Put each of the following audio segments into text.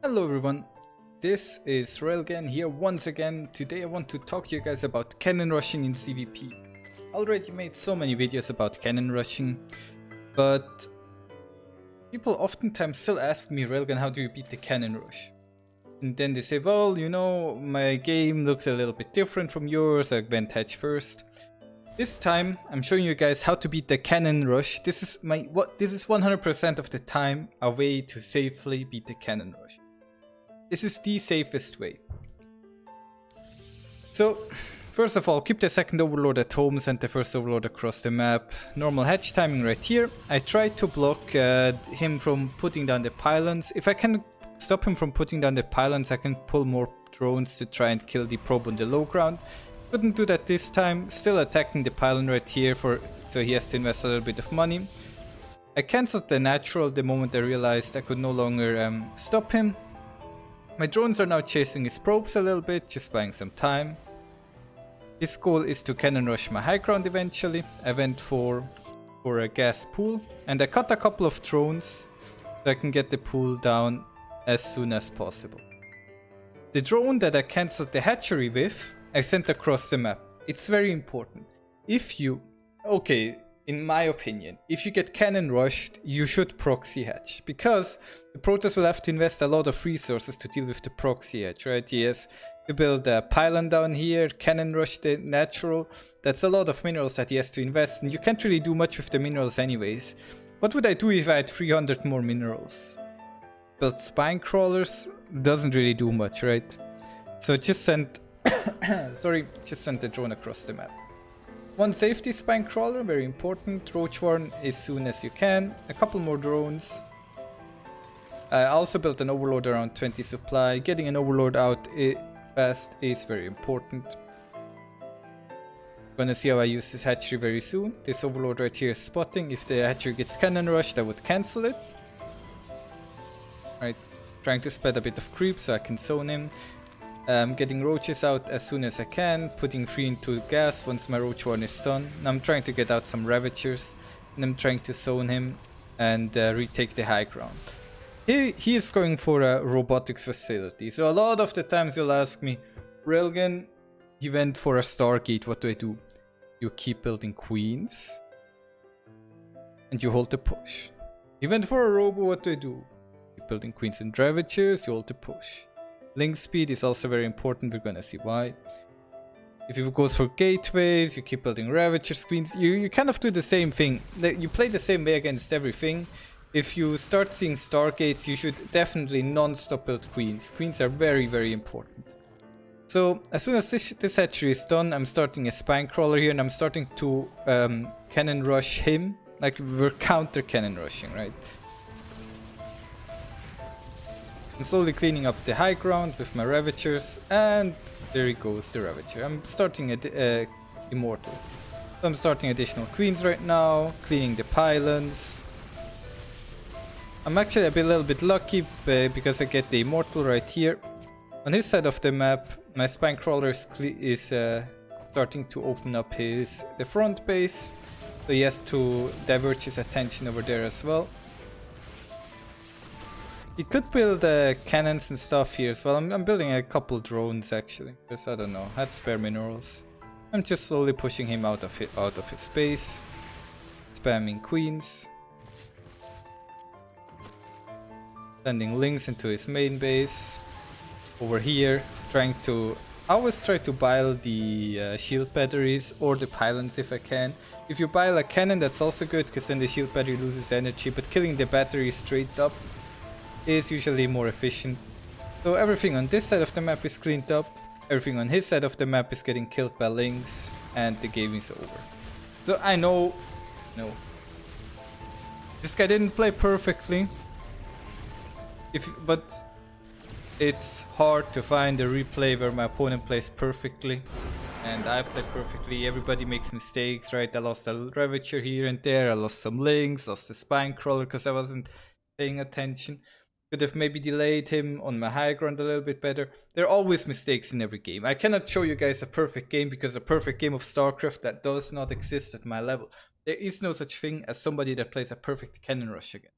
Hello everyone, this is Railgan here once again. Today I want to talk to you guys about cannon rushing in ZvP. Already made so many videos about cannon rushing, but people oftentimes still ask me, Railgan, how do you beat the cannon rush? And then they say, well, you know, my game looks a little bit different from yours, I went hedge first. This time I'm showing you guys how to beat the cannon rush. This is 100% of the time a way to safely beat the cannon rush. This is the safest way. So, first of all, keep the second overlord at home, send the first overlord across the map. Normal hedge timing right here. I tried to block him from putting down the pylons. If I can stop him from putting down the pylons, I can pull more drones to try and kill the probe on the low ground. Couldn't do that this time. Still attacking the pylon right here, so he has to invest a little bit of money. I cancelled the natural the moment I realized I could no longer stop him. My drones are now chasing his probes a little bit, just buying some time. His goal is to cannon rush my high ground eventually. I went for a gas pool, and I cut a couple of drones so I can get the pool down as soon as possible. The drone that I cancelled the hatchery with, I sent across the map. It's very important. In my opinion, if you get cannon rushed, you should proxy hatch, because the Protoss will have to invest a lot of resources to deal with the proxy hatch, right? He has to build a pylon down here, cannon rush the natural. That's a lot of minerals that he has to invest, and you can't really do much with the minerals anyways. What would I do if I had 300 more minerals? Build spine crawlers doesn't really do much, right? So just send the drone across the map. One safety spine crawler, very important. Roach warren as soon as you can. A couple more drones. I also built an overlord around 20 supply. Getting an overlord out fast is very important. Gonna see how I use this hatchery very soon. This overlord right here is spotting. If the hatchery gets cannon rushed, I would cancel it. Right, trying to spread a bit of creep so I can zone him. Getting roaches out as soon as I can, putting 3 into gas once my roach warren is done. I'm trying to get out some ravagers, and I'm trying to zone him and retake the high ground. He is going for a robotics facility, so a lot of the times you'll ask me, Railgan, he went for a Stargate, what do I do? You keep building queens, and you hold the push. He went for a robo, what do I do? Keep building queens and ravagers, you hold the push. Link speed is also very important, we're gonna see why. If it goes for gateways, you keep building ravager screens. You kind of do the same thing. You play the same way against everything. If you start seeing stargates, you should definitely non-stop build queens. Queens are very, very important. So as soon as this hatchery is done, I'm starting a spine crawler here, and I'm starting to cannon rush him. Like, we're counter cannon rushing, right? I'm slowly cleaning up the high ground with my ravagers, and there he goes, the ravager. I'm starting immortal. So I'm starting additional queens right now, cleaning the pylons. I'm actually a little bit lucky because I get the immortal right here. On his side of the map, my spine crawler is starting to open up the front base, so he has to divert his attention over there as well. You could build cannons and stuff here as well. I'm building a couple drones actually, because I don't know, I had spare minerals. I'm just slowly pushing him out of his base, spamming queens, sending links into his main base. Over here, I always try to bile the shield batteries or the pylons if I can. If you bile a cannon, that's also good, because then the shield battery loses energy, but killing the battery straight up is usually more efficient. So everything on this side of the map is cleaned up, everything on his side of the map is getting killed by links, and the game is over. So I know, this guy didn't play perfectly, but it's hard to find a replay where my opponent plays perfectly, and I play perfectly. Everybody makes mistakes, right? I lost a ravager here and there, I lost some links, lost the spine crawler because I wasn't paying attention. Could have maybe delayed him on my high ground a little bit better. There are always mistakes in every game. I cannot show you guys a perfect game, because a perfect game of Starcraft, that does not exist at my level. There is no such thing as somebody that plays a perfect cannon rush again.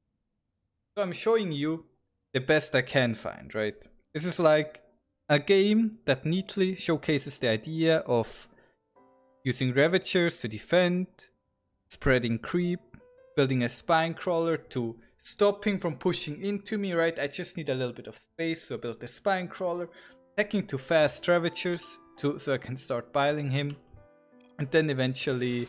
So I'm showing you the best I can find, right? This is like a game that neatly showcases the idea of using Ravagers to defend, spreading creep, building a spine crawler to stop him from pushing into me, right? I just need a little bit of space, so I built the spine crawler, attacking to fast Ravagers so I can start biling him, and then eventually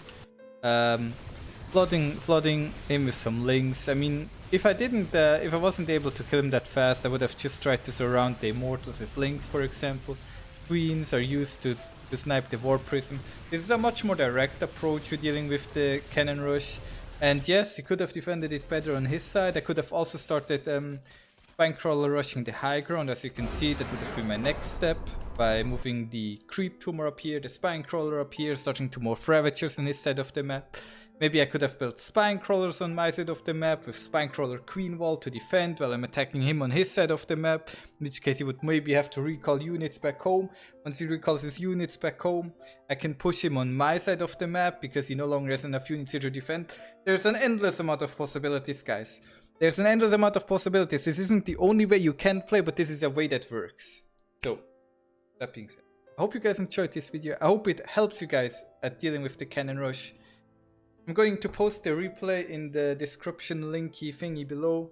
flooding him with some links. I mean, if I wasn't able to kill him that fast, I would have just tried to surround the immortals with links, for example. Queens are used to snipe the war prism. This is a much more direct approach to dealing with the cannon rush. And yes, he could have defended it better on his side. I could have also started Spinecrawler rushing the high ground. As you can see, that would have been my next step by moving the creep tumor up here, the Spinecrawler up here, starting to morph Ravagers on his side of the map. Maybe I could have built Spinecrawlers on my side of the map with Spinecrawler Queen Wall to defend while I'm attacking him on his side of the map, in which case he would maybe have to recall units back home. Once he recalls his units back home, I can push him on my side of the map because he no longer has enough units here to defend. There's an endless amount of possibilities, guys. There's an endless amount of possibilities. This isn't the only way you can play, but this is a way that works. So, that being said, I hope you guys enjoyed this video. I hope it helps you guys at dealing with the cannon rush. I'm going to post the replay in the description linky thingy below.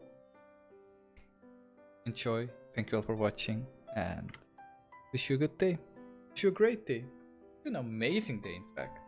Enjoy. Thank you all for watching and wish you a good day. Wish you a great day. An amazing day, in fact.